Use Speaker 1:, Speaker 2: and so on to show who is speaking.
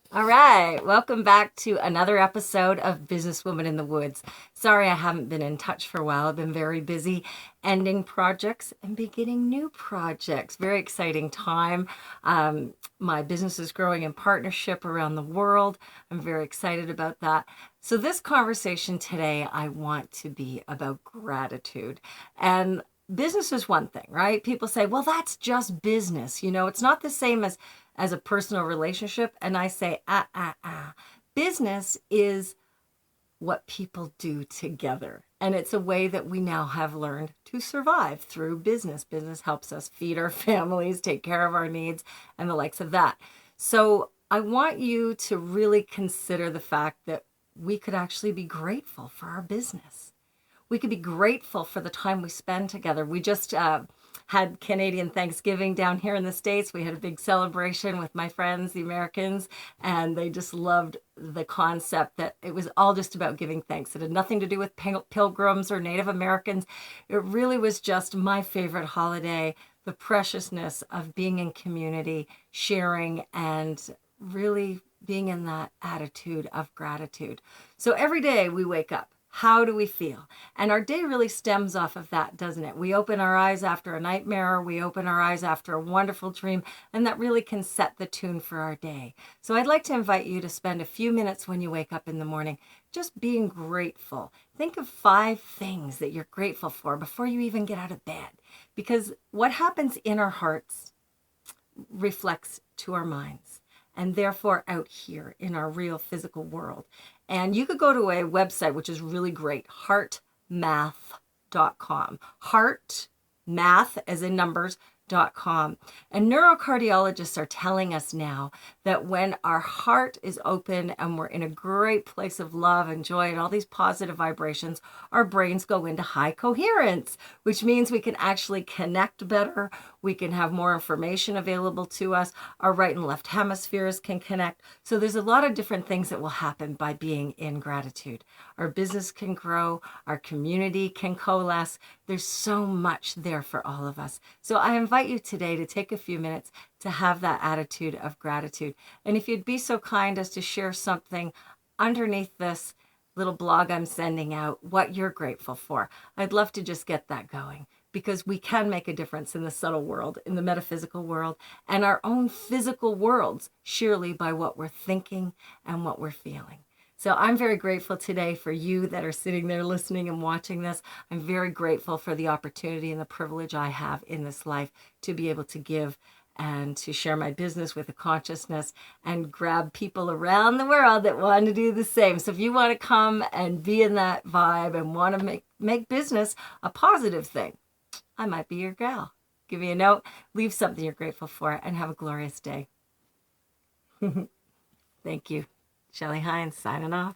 Speaker 1: All right, welcome back to another episode of Businesswoman in the Woods. Sorry I haven't been in touch for a while. I've been very busy ending projects and beginning new projects. Very exciting time. My business is growing in partnership around the world. I'm very excited about that. So this conversation today, I want to be about gratitude. And business is one thing, right? People say, well, that's just business. It's not the same as a personal relationship. And I say, business is what people do together. And it's a way that we now have learned to survive through business. Business helps us feed our families, take care of our needs, and the likes of that. So I want you to really consider the fact that we could actually be grateful for our business. We could be grateful for the time we spend together. We just had Canadian Thanksgiving down here in the States. We had a big celebration with my friends, the Americans, and they just loved the concept that it was all just about giving thanks. It had nothing to do with pilgrims or Native Americans. It really was just my favorite holiday, the preciousness of being in community, sharing, and really being in that attitude of gratitude. So every day we wake up. How do we feel? And our day really stems off of that, doesn't it? We open our eyes after a nightmare, we open our eyes after a wonderful dream, and that really can set the tune for our day. So I'd like to invite you to spend a few minutes when you wake up in the morning just being grateful. Think of 5 things that you're grateful for before you even get out of bed. Because what happens in our hearts reflects to our minds, and therefore out here in our real physical world. And you could go to a website which is really great, heartmath.com. Heart, math as in numbers.com. And neurocardiologists are telling us now that when our heart is open and we're in a great place of love and joy and all these positive vibrations, our brains go into high coherence, which means we can actually connect better. We can have more information available to us. Our right and left hemispheres can connect. So there's a lot of different things that will happen by being in gratitude. Our business can grow. Our community can coalesce. There's so much there for all of us. So I invite you today to take a few minutes to have that attitude of gratitude. And if you'd be so kind as to share something underneath this little blog I'm sending out, what you're grateful for, I'd love to just get that going, because we can make a difference in the subtle world, in the metaphysical world, and our own physical worlds, surely by what we're thinking and what we're feeling. So I'm very grateful today for you that are sitting there listening and watching this. I'm very grateful for the opportunity and the privilege I have in this life to be able to give and to share my business with a consciousness and grab people around the world that want to do the same. So if you want to come and be in that vibe and want to make business a positive thing, I might be your gal. Give me a note, leave something you're grateful for, and have a glorious day. Thank you. Shelley Hines signing off.